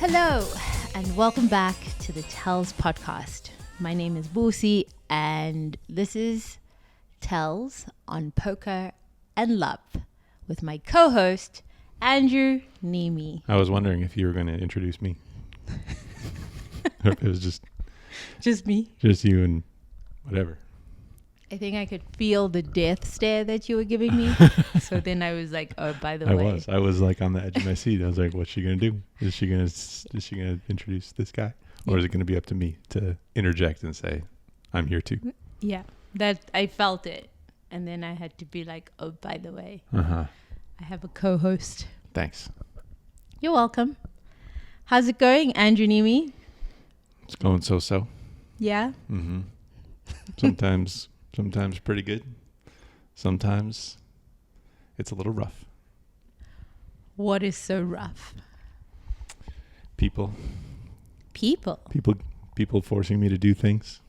Hello, and welcome back to the Tells podcast. My name is Busi, and this is Tells on Poker and Love with my co-host, Andrew Nemi. I was wondering if you were going to introduce me. Or if it was just me. Just you and whatever. I think I could feel the death stare that you were giving me. So then I was like, oh, by the way. I was like on the edge of my seat. I was like, what's she going to do? Is she going to introduce this guy? Or is it going to be up to me to interject and say, I'm here too? Yeah, that I felt it. And then I had to be like, oh, by the way, I have a co-host. Thanks. You're welcome. How's it going, Andrew Nemi? It's going so-so. Yeah? Mm-hmm. Sometimes pretty good. Sometimes it's a little rough. What is so rough? People forcing me to do things.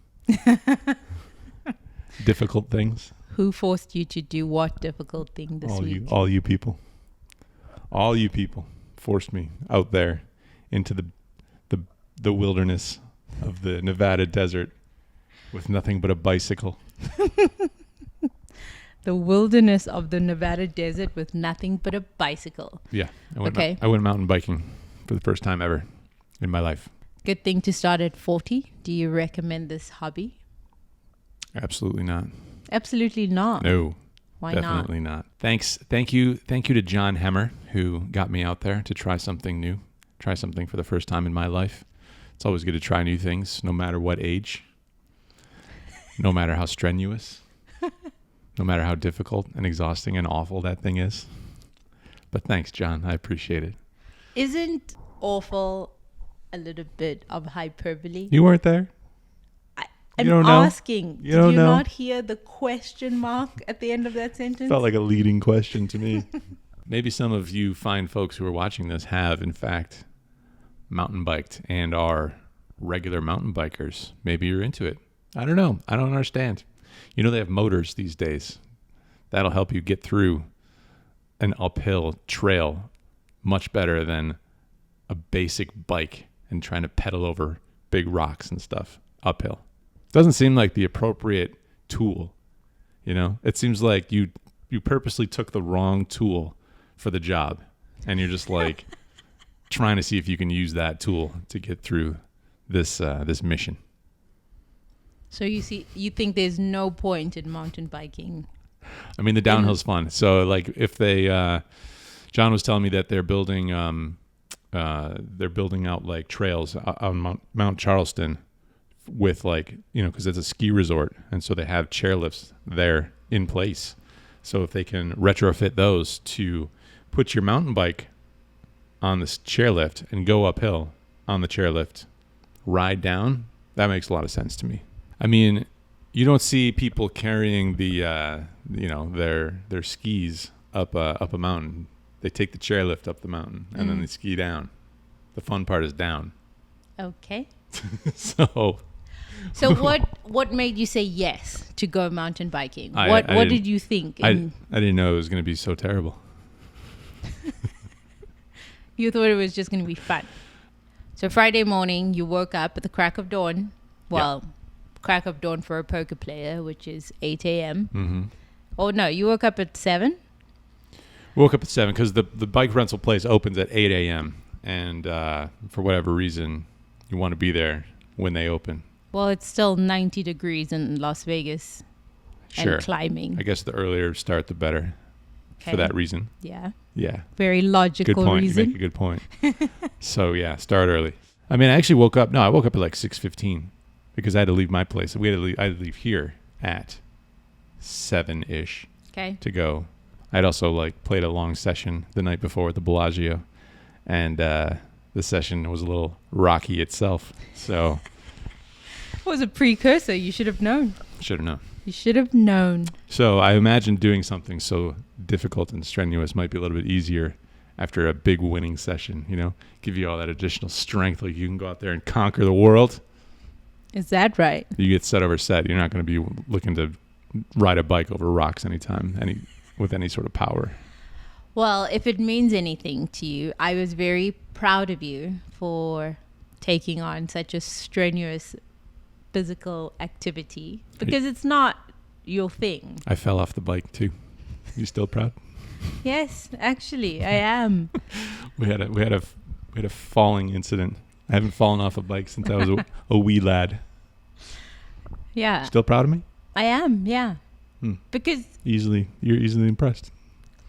Difficult things. Who forced you to do what difficult thing this week? All you people forced me out there into the wilderness of the Nevada desert with nothing but a bicycle. The wilderness of the Nevada desert with nothing but a bicycle. Yeah. I went mountain biking for the first time ever in my life. Good thing to start at 40. Do you recommend this hobby? Absolutely not. Absolutely not. No. Why definitely not? Thank you to John Hemmer, who got me out there to try something new, try something for the first time in my life. It's always good to try new things, no matter what age, no matter how strenuous, no matter how difficult and exhausting and awful that thing is. But thanks, John. I appreciate it. Isn't awful a little bit of hyperbole? You weren't there? I'm asking. Did you not hear the question mark at the end of that sentence? Felt like a leading question to me. Maybe some of you fine folks who are watching this have, in fact, mountain biked and are regular mountain bikers. Maybe you're into it. I don't know. I don't understand. You know, they have motors these days. That'll help you get through an uphill trail much better than a basic bike and trying to pedal over big rocks and stuff uphill. Doesn't seem like the appropriate tool. You know, it seems like you purposely took the wrong tool for the job, and you're just like trying to see if you can use that tool to get through this mission. So you think there's no point in mountain biking? I mean, the downhill's fun. So like if they, John was telling me that they're building out like trails on Mount Charleston with like, you know, because it's a ski resort. And so they have chairlifts there in place. So if they can retrofit those to put your mountain bike on this chairlift and go uphill on the chairlift, ride down, that makes a lot of sense to me. I mean, you don't see people carrying the, their skis up a mountain. They take the chairlift up the mountain and then they ski down. The fun part is down. Okay. So what made you say yes to go mountain biking? I What did you think? I didn't know it was going to be so terrible. You thought it was just going to be fun. So Friday morning, you woke up at the crack of dawn. Well, crack of dawn for a poker player, which is 8 a.m. Mm-hmm. Oh, no, you woke up at 7? Woke up at 7 because the bike rental place opens at 8 a.m. And for whatever reason, you want to be there when they open. Well, it's still 90 degrees in Las Vegas and climbing. I guess the earlier start, the better for that reason. Yeah. Yeah. Very logical good point. reason. You make a good point. So, yeah, start early. I mean, I actually woke up at like 6:15 because I had to leave my place. I had to leave here at 7-ish to go. I'd also like played a long session the night before at the Bellagio, and the session was a little rocky itself. So it was a precursor. You should have known. Should have known. You should have known. So I imagine doing something so difficult and strenuous might be a little bit easier after a big winning session, you know, give you all that additional strength. Like you can go out there and conquer the world. Is that right? You get set over set. You're not going to be looking to ride a bike over rocks with any sort of power. Well, if it means anything to you, I was very proud of you for taking on such a strenuous physical activity because it's not your thing. I fell off the bike too. You still proud? Yes, actually, I am. We had a falling incident. I haven't fallen off a bike since I was a wee lad. Yeah. Still proud of me? I am, yeah. Because you're easily impressed.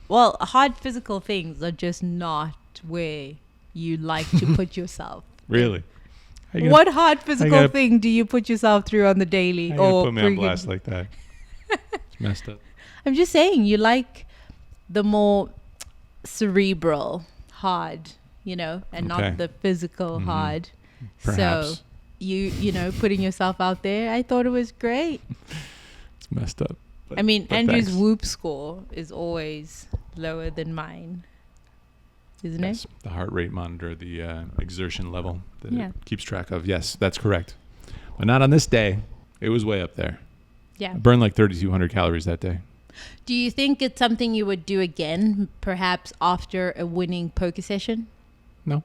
well, hard physical things are just not where you like to put yourself. Really? What hard physical thing do you put yourself through on the daily? Or put me on blast like that. It's messed up. I'm just saying, you like the more cerebral hard, and not the physical hard. Perhaps. So putting yourself out there, I thought it was great. It's messed up. But Andrew's Whoop score is always lower than mine, isn't it? The heart rate monitor, the exertion level that it keeps track of. Yes, that's correct. But not on this day. It was way up there. Yeah. I burned like 3,200 calories that day. Do you think it's something you would do again, perhaps after a winning poker session? No.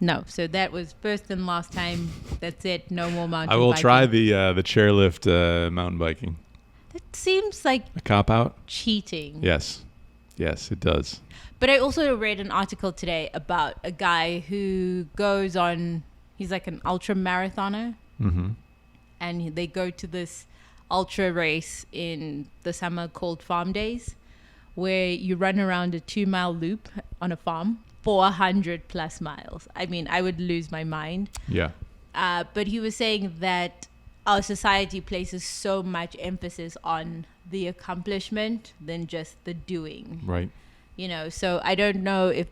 No. So that was first and last time. That's it. No more mountain biking. I will try the chairlift mountain biking. That seems like a cop out. Cheating. Yes, it does. But I also read an article today about a guy who goes on. He's like an ultra marathoner, and they go to this ultra race in the summer called Farm Days, where you run around a 2-mile loop on a farm for 100 plus miles. I mean, I would lose my mind. Yeah. But he was saying that our society places so much emphasis on the accomplishment than just the doing. Right. So I don't know if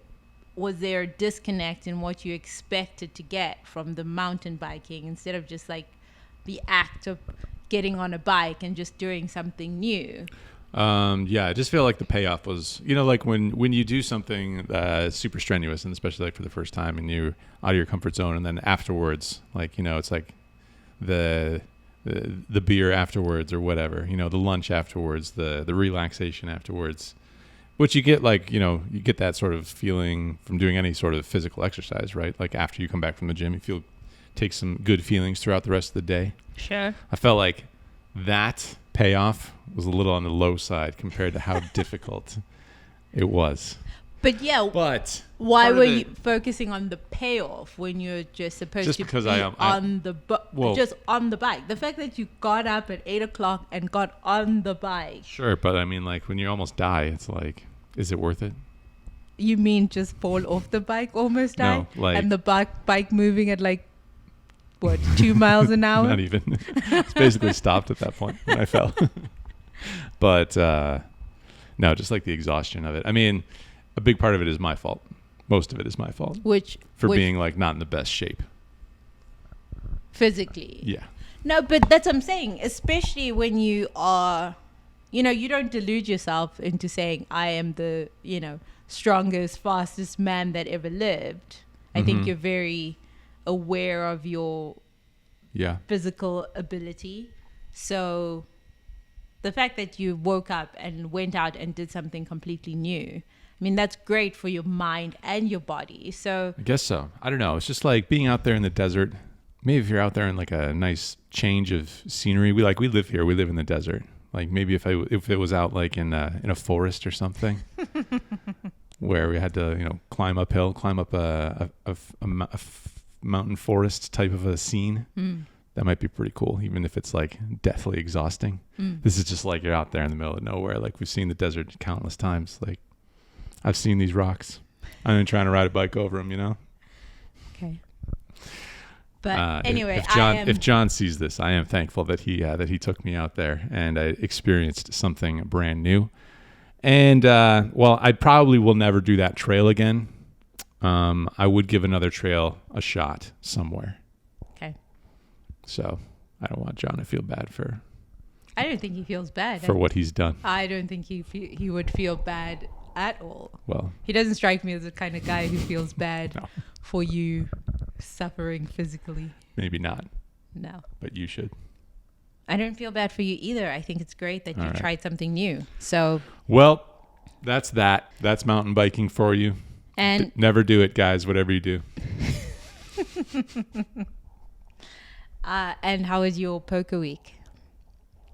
was there a disconnect in what you expected to get from the mountain biking instead of just like the act of getting on a bike and just doing something new. I just feel like the payoff was, like when you do something super strenuous, and especially like for the first time, and you're out of your comfort zone, and then afterwards, like it's like the beer afterwards or whatever, the lunch afterwards, the relaxation afterwards, which you get like you get that sort of feeling from doing any sort of physical exercise, right? Like after you come back from the gym, you take some good feelings throughout the rest of the day. Sure. I felt like that payoff was a little on the low side compared to how difficult it was. But why were you focusing on the payoff when you're just supposed to be on the bike? The fact that you got up at 8:00 and got on the bike. Sure, but I mean, like when you almost die, it's like, is it worth it? You mean just fall off the bike, almost die? No, like, and the bike moving at like, what, 2 miles an hour? Not even. It's basically stopped at that point when I fell. But no, just like the exhaustion of it. I mean, a big part of it is my fault. Most of it is my fault. Which being like not in the best shape. Physically. Yeah. No, but that's what I'm saying. Especially when you are, you don't delude yourself into saying, I am the, strongest, fastest man that ever lived. I think you're very aware of your physical ability. So the fact that you woke up and went out and did something completely new, I mean, that's great for your mind and your body. So I guess so. I don't know. It's just like being out there in the desert. Maybe if you're out there in like a nice change of scenery, we live here. We live in the desert. Like maybe if it was out like in a forest or something, where we had to climb up a mountain forest type of a scene. That might be pretty cool, even if it's like deathly exhausting. This is just like you're out there in the middle of nowhere. Like we've seen the desert countless times. Like I've seen these rocks. I'm even trying to ride a bike over them, Okay. But anyway, if John sees this, I am thankful that he took me out there and I experienced something brand new. And I probably will never do that trail again. I would give another trail a shot somewhere. Okay. So I don't want John to feel bad for. I don't think he feels bad for what he's done. I don't think he would feel bad at all. Well, he doesn't strike me as the kind of guy who feels bad for you suffering physically. Maybe not. No. But you should. I don't feel bad for you either. I think it's great that you tried something new. So. Well, That's mountain biking for you. And Never do it, guys, whatever you do. and how was your poker week?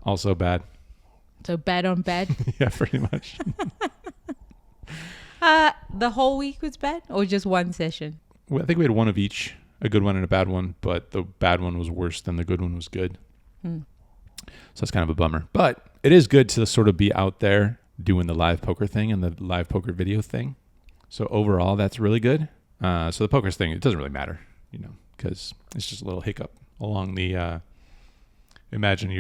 Also bad. So bad on bad? Yeah, pretty much. The whole week was bad, or just one session? Well, I think we had one of each, a good one and a bad one, but the bad one was worse than the good one was good. So that's kind of a bummer. But it is good to sort of be out there doing the live poker thing and the live poker video thing. So overall, that's really good. So the poker thing, it doesn't really matter, because it's just a little hiccup along the... imagine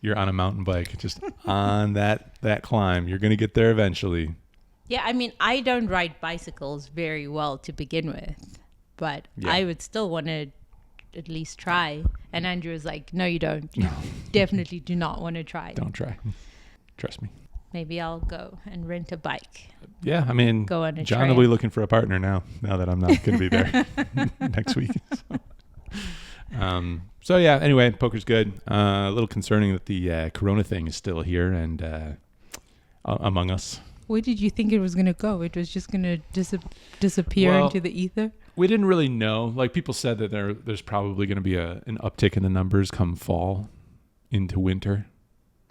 you're on a mountain bike, just on that climb. You're going to get there eventually. Yeah, I mean, I don't ride bicycles very well to begin with, but I would still want to at least try. And Andrew was like, no, you don't. You definitely do not want to try. Don't try. Trust me. Maybe I'll go and rent a bike. Yeah, I mean, Go on a John trail. will be looking for a partner now that I'm not going to be there next week. So yeah, anyway, poker's good. A little concerning that the Corona thing is still here and among us. Where did you think it was going to go? It was just going to disappear into the ether? We didn't really know. Like, people said that there's probably going to be an uptick in the numbers come fall into winter,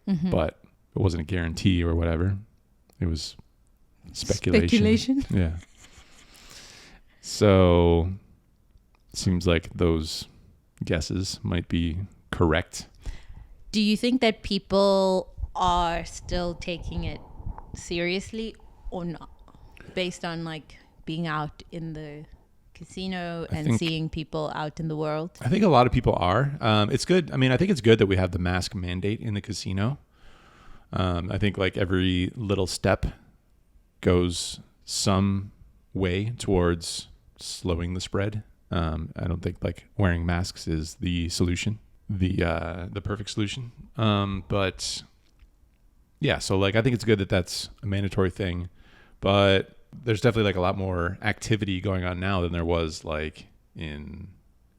but it wasn't a guarantee or whatever. It was speculation. Yeah. So it seems like those guesses might be correct. Do you think that people are still taking it seriously or not, based on like being out in the casino and seeing people out in the world? I think a lot of people are. It's good. I mean, I think it's good that we have the mask mandate in the casino. I think like every little step goes some way towards slowing the spread. I don't think like wearing masks is the solution, the perfect solution. But yeah, so like I think it's good that that's a mandatory thing, but there's definitely like a lot more activity going on now than there was like in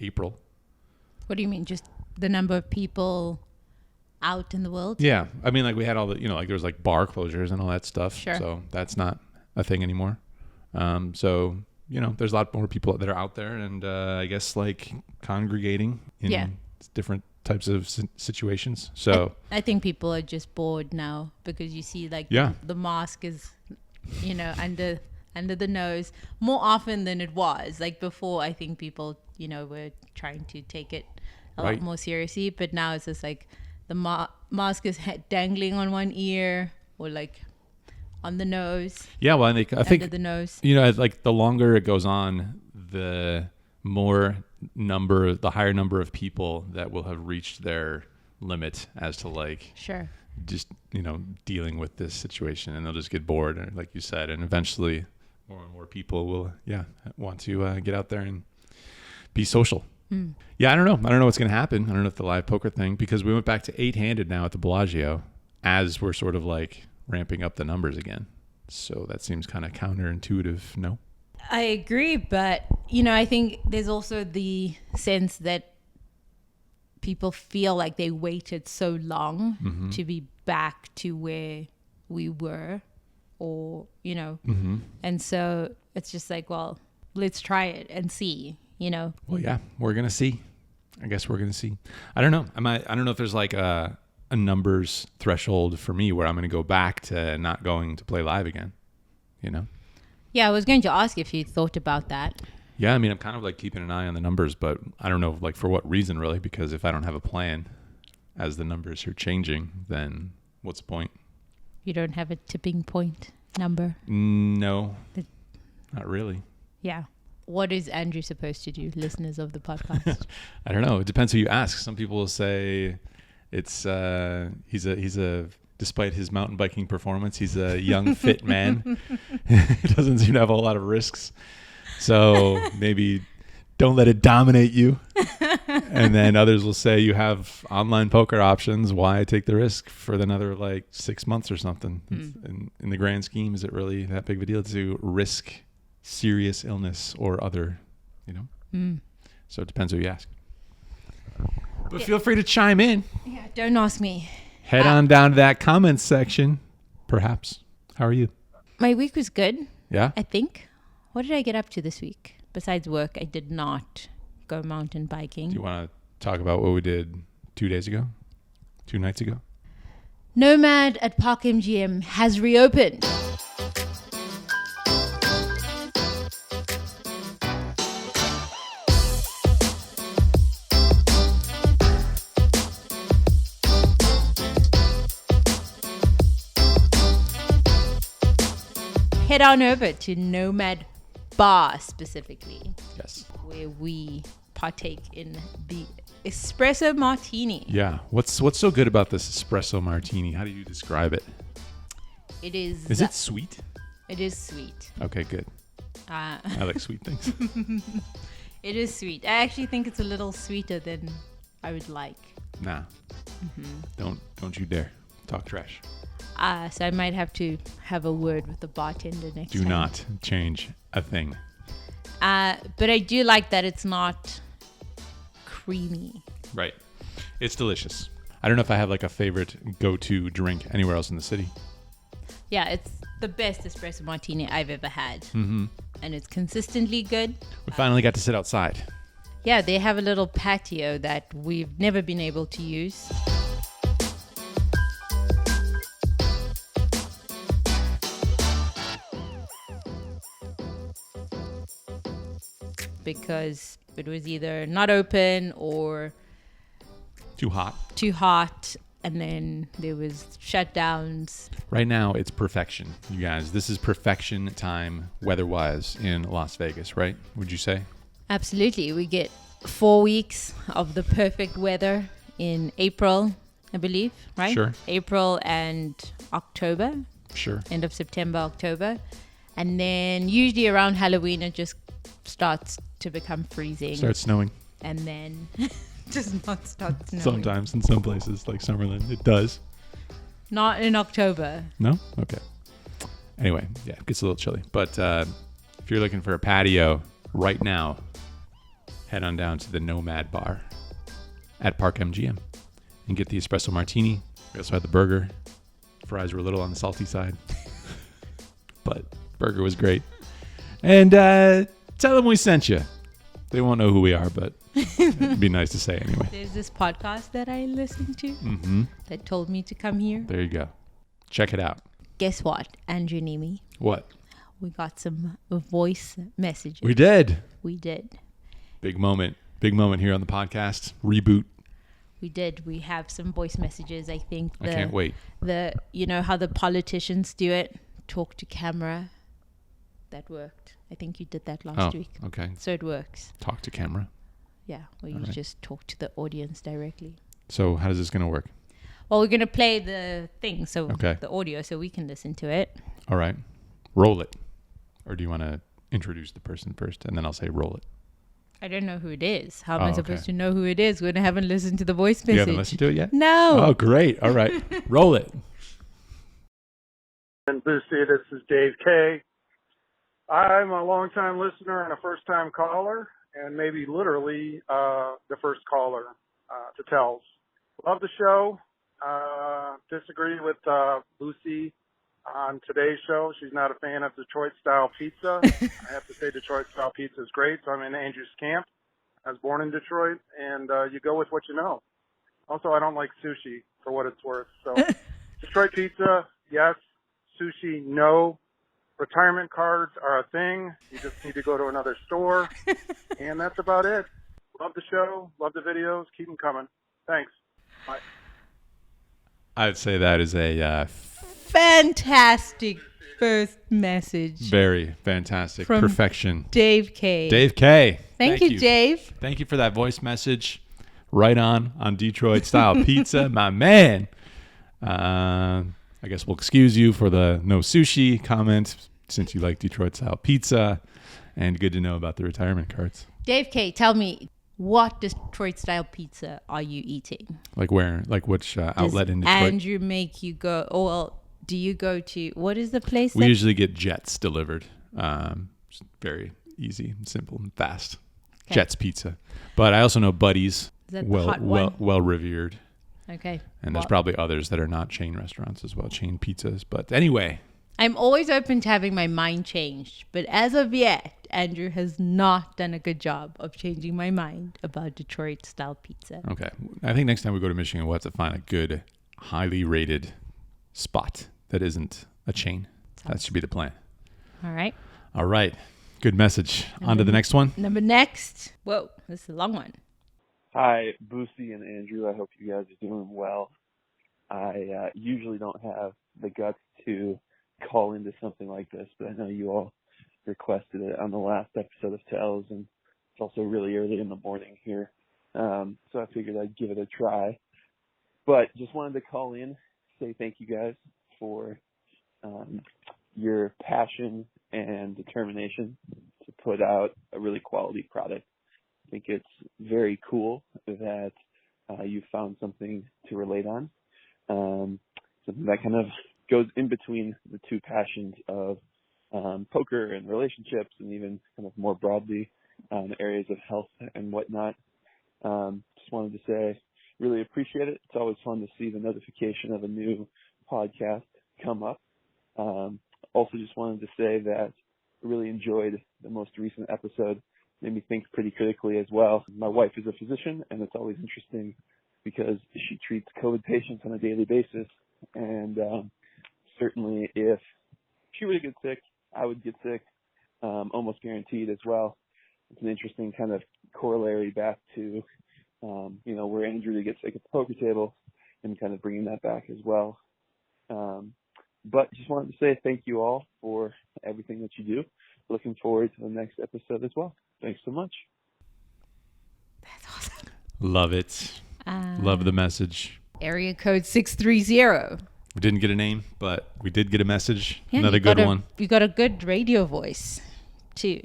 April. What do you mean? Just the number of people out in the world? Yeah. I mean, like we had all the, like there was like bar closures and all that stuff. Sure. So that's not a thing anymore. So, there's a lot more people that are out there and I guess like congregating in different types of situations. So I think people are just bored now because you see like the mask is, under the nose more often than it was. Like before, I think people, were trying to take it a lot more seriously, but now it's just like the mask is dangling on one ear or like on the nose. Yeah, well, I think under the nose. Like the longer it goes on, the higher number of people that will have reached their limit as to like just dealing with this situation, and they'll just get bored, and like you said, and eventually more and more people will want to get out there and be social. Yeah, I don't know what's going to happen. I don't know if the live poker thing, because we went back to 8-handed now at the Bellagio as we're sort of like ramping up the numbers again. So that seems kind of counterintuitive, no? I agree, but I think there's also the sense that people feel like they waited so long to be back to where we were, or and so it's just like, well, let's try it and see. Well, yeah, we're gonna see. I guess we're gonna see. I don't know. I don't know if there's like a numbers threshold for me where I'm gonna go back to not going to play live again. Yeah, I was going to ask if you thought about that. Yeah, I mean, I'm kind of like keeping an eye on the numbers, but I don't know like for what reason really, because if I don't have a plan as the numbers are changing, then what's the point? You don't have a tipping point number? No, not really. Yeah. What is Andrew supposed to do, listeners of the podcast? I don't know. It depends who you ask. Some people will say it's he's a despite his mountain biking performance, he's a young fit man. He doesn't seem to have a whole lot of risks. So maybe don't let it dominate you. And then others will say you have online poker options. Why take the risk for another like 6 months or something? In the grand scheme, is it really that big of a deal to risk serious illness or other, So it depends who you ask. But feel free to chime in. Yeah, don't ask me. Head on down to that comments section, perhaps. How are you? My week was good, Yeah? I think. What did I get up to this week? Besides work, I did not go mountain biking. Do you want to talk about what we did 2 days ago? 2 nights ago? Nomad at Park MGM has reopened. Head on over to Nomad Bar specifically, Yes. where we partake in the espresso martini. Yeah. What's so good about this espresso martini? How do you describe it? It is. Is it sweet? It is sweet. Okay, good. I like sweet things. It is sweet. I actually think it's a little sweeter than I would like. Nah. Don't you dare talk trash. So I might have to have a word with the bartender next time. Do not change a thing. But I do like that it's not creamy. Right. It's delicious. I don't know if I have like a favorite go-to drink anywhere else in the city. Yeah, it's the best espresso martini I've ever had. Mm-hmm. And it's consistently good. We finally got to sit outside. Yeah, they have a little patio that we've never been able to use. Because it was either not open or Too hot. too hot, and then there was shutdowns. Right now, it's perfection, you guys. This is perfection time weather-wise in Las Vegas, right? Would you say? Absolutely. We get 4 weeks of the perfect weather in April, I believe, right? Sure. April and October, Sure. end of September, October. And then usually around Halloween, it just starts to become freezing. Starts snowing. And then does not start snowing. Sometimes in some places, like Summerlin, it does. Not in October. No? Okay. Anyway, yeah, it gets a little chilly. But if you're looking for a patio right now, head on down to the Nomad Bar at Park MGM and get the espresso martini. We also had the burger. Fries were a little on the salty side, but burger was great. And tell them we sent you. They won't know who we are, but it'd be nice to say anyway. There's this podcast that I listened to Mm-hmm. that told me to come here. There you go. Check it out. Guess what, Andrew Nemi? What? We got some voice messages. We did. We did. Big moment. Big moment here on the podcast. Reboot. We did. We have some voice messages. I think I can't wait. You know how the politicians do it? Talk to camera. That worked. I think you did that last week. Okay. So it works. Talk to camera. Yeah, where you All right. just talk to the audience directly. So how is this going to work? Well, we're going to play the thing, so Okay. the audio, so we can listen to it. All right. Roll it. Or do you want to introduce the person first and then I'll say roll it? I don't know who it is. How am I Oh, supposed okay. to know who it is when I haven't listened to the voice message? You haven't listened to it yet? No. Oh, great. All right. Roll it. And Busi, this is Dave K. I'm a long-time listener and a first-time caller, and maybe literally the first caller to Tells. Love the show. Disagree with Busi on today's show. She's not a fan of Detroit-style pizza. I have to say Detroit-style pizza is great, so I'm in Andrew's camp. I was born in Detroit, and you go with what you know. Also, I don't like sushi, for what it's worth. So Detroit pizza, yes. Sushi, no. Retirement cards are a thing. You just need to go to another store. And that's about it. Love the show. Love the videos. Keep them coming. Thanks. Bye. I'd say that is a Fantastic first message. very fantastic From perfection. Dave K. Dave K. Thank you, Dave. Thank you for that voice message. Right on Detroit style pizza, my man. I guess we'll excuse you for the no sushi comment since you like Detroit style pizza, and good to know about the retirement cards. Dave K, tell me, what Detroit style pizza are you eating? Like where? Like which outlet in Detroit? Andrew make you go, oh, well, do you go to, what is the place? We usually get Jets delivered. Just very easy, and simple, and fast. Okay. Jets pizza. But I also know Buddy's, Is that the hot one? well revered. Okay. And there's probably others that are not chain restaurants as well, chain pizzas. But anyway, I'm always open to having my mind changed, but as of yet, Andrew has not done a good job of changing my mind about Detroit style pizza. Okay. I think next time we go to Michigan, we'll have to find a good, highly rated spot that isn't a chain. That should be the plan. All right. All right. Good message. On to the next one. Number next. Whoa, this is a long one. Hi, Busi and Andrew. I hope you guys are doing well. I usually don't have the guts to call into something like this, but I know you all requested it on the last episode of Tales, and it's also really early in the morning here. So I figured I'd give it a try. But just wanted to call in, say thank you guys for your passion and determination to put out a really quality product. I think it's very cool that you found something to relate on. Something that kind of goes in between the two passions of poker and relationships, and even kind of more broadly areas of health and whatnot. Just wanted to say, really appreciate it. It's always fun to see the notification of a new podcast come up. Also just wanted to say that I really enjoyed the most recent episode. Made me think pretty critically as well. My wife is a physician, and it's always interesting because she treats COVID patients on a daily basis. And certainly if she were to get sick, I would get sick, almost guaranteed as well. It's an interesting kind of corollary back to, where Andrew gets sick at the poker table, and kind of bringing that back as well. But just wanted to say thank you all for everything that you do. Looking forward to the next episode as well. Thanks so much. That's awesome. Love it. Love the message. Area code 630. We didn't get a name, but we did get a message. Yeah, Another good one. You got a good radio voice too,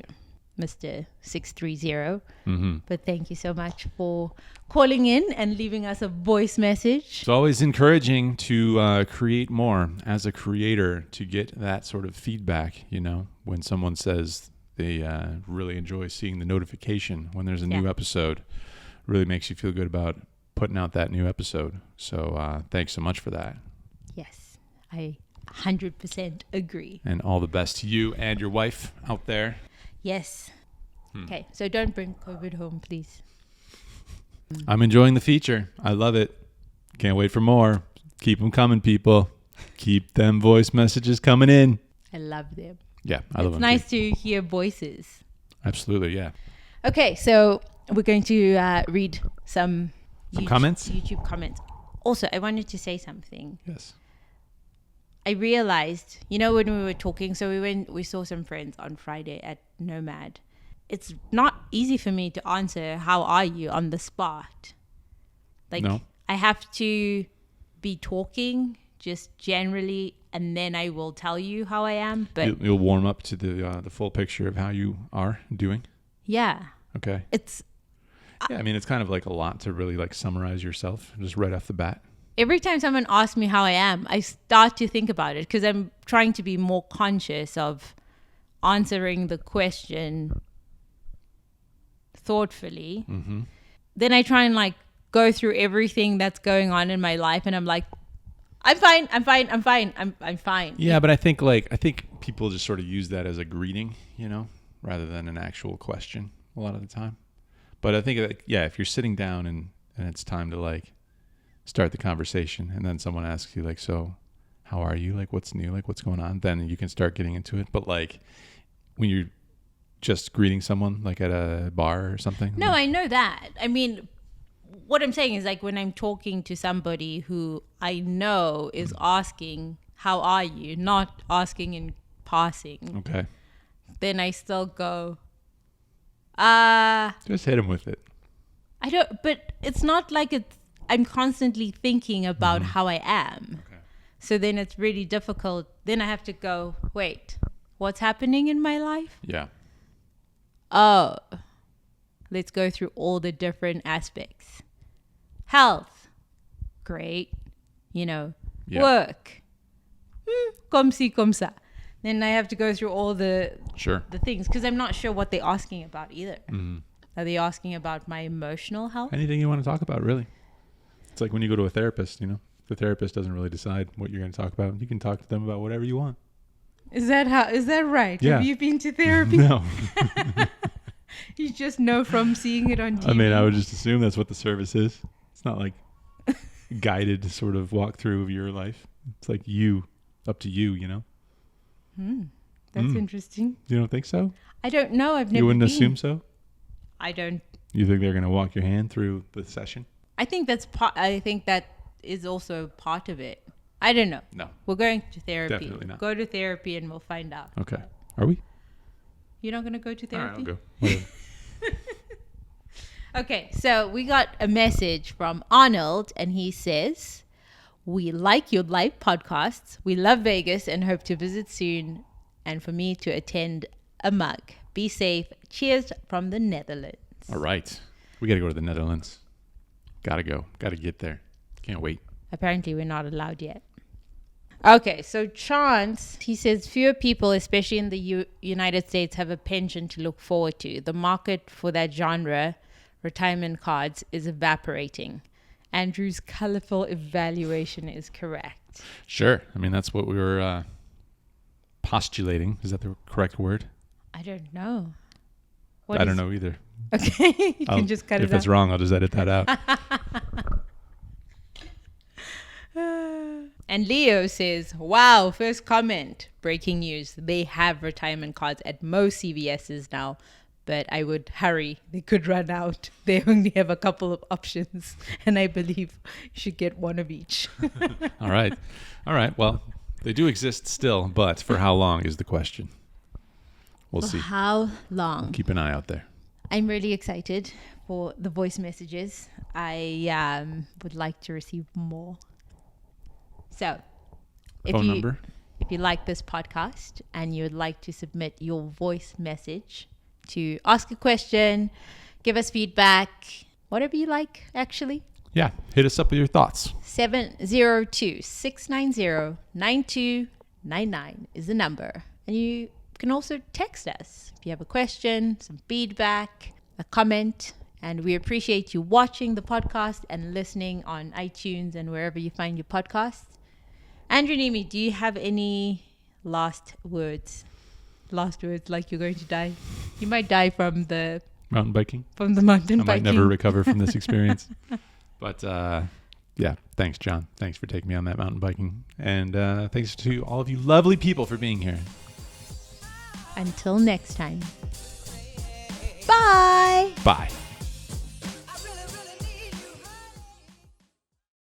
Mr. 630. Mm-hmm. But thank you so much for calling in and leaving us a voice message. It's always encouraging to create more as a creator, to get that sort of feedback, when someone says they really enjoy seeing the notification when there's a new episode. Really makes you feel good about putting out that new episode. So thanks so much for that. Yes, I 100% agree. And all the best to you and your wife out there. Yes. Okay, so don't bring COVID home, please. I'm enjoying the feature. I love it. Can't wait for more. Keep them coming, people. Keep them voice messages coming in. I love them. Yeah, I love them. It's nice to hear voices. Absolutely, yeah. Okay, so we're going to read some comments? YouTube comments. Also, I wanted to say something. Yes. I realized, when we were talking, so we saw some friends on Friday at Nomad. It's not easy for me to answer, how are you, on the spot. No. I have to be talking just generally, and then I will tell you how I am. But you'll warm up to the full picture of how you are doing? Yeah. Okay. It's kind of like a lot to really summarize yourself just right off the bat. Every time someone asks me how I am, I start to think about it because I'm trying to be more conscious of answering the question thoughtfully. Mm-hmm. Then I try and go through everything that's going on in my life, and I'm like, I'm fine. I'm fine. Yeah, but I think people just sort of use that as a greeting, rather than an actual question a lot of the time. But I think if you're sitting down and it's time to start the conversation, and then someone asks you so how are you? What's new? What's going on? Then you can start getting into it. But when you're just greeting someone at a bar or something. No, I know that. I mean, what I'm saying is when I'm talking to somebody who I know is asking, how are you? Not asking in passing. Okay. Then I still go, just hit him with it. I don't, but it's not I'm constantly thinking about how I am. Okay. So then it's really difficult. Then I have to go, wait, what's happening in my life? Yeah. Oh, let's go through all the different aspects. Health, great. Work, comme ci, comme ça. Then I have to go through all the things because I'm not sure what they're asking about either. Mm-hmm. Are they asking about my emotional health? Anything you want to talk about, really. It's like when you go to a therapist, the therapist doesn't really decide what you're going to talk about. You can talk to them about whatever you want. Is that right? Yeah. Have you been to therapy? No. You just know from seeing it on TV. I mean, I would just assume that's what the service is. It's not like guided sort of walkthrough of your life. It's like up to you, you know? That's interesting. You don't think so? I don't know. I've never You wouldn't been. assume so? I don't. You think they're going to walk your hand through the session? I think I think that is also part of it. I don't know. No. We're going to therapy. Definitely not. Go to therapy and we'll find out. Okay. Are we? You're not going to go to All right, therapy? I'll go. Whatever. Okay, so we got a message from Arnold, and he says, "We like your live podcasts. We love Vegas and hope to visit soon, and for me to attend a mug. Be safe. Cheers from the Netherlands." All right. We got to go to the Netherlands. Got to go. Got to get there. Can't wait. Apparently, we're not allowed yet. Okay, so Chance, he says, fewer people, especially in the United States, have a pension to look forward to. The market for that genre, retirement cards, is evaporating. Andrew's colorful evaluation is correct. Sure. I mean, that's what we were postulating. Is that the correct word? I don't know. I don't know either. Okay, you can just cut it out. If it's wrong, I'll just edit that out. And Leo says, wow, first comment, breaking news. They have retirement cards at most CVS's now, but I would hurry. They could run out. They only have a couple of options, and I believe you should get one of each. All right. Well, they do exist still, but for how long is the question? We'll see. How long? Keep an eye out there. I'm really excited for the voice messages. I would like to receive more. So, Phone number? If you like this podcast and you would like to submit your voice message to ask a question, give us feedback, whatever you like, actually. Yeah, hit us up with your thoughts. 702-690-9299 is the number. And you can also text us if you have a question, some feedback, a comment. And we appreciate you watching the podcast and listening on iTunes and wherever you find your podcasts. Andrew Nimi, do you have any last words? Last words like you're going to die? You might die from the mountain biking. I might never recover from this experience. But yeah, thanks, John. Thanks for taking me on that mountain biking. And thanks to all of you lovely people for being here. Until next time. Bye. Bye.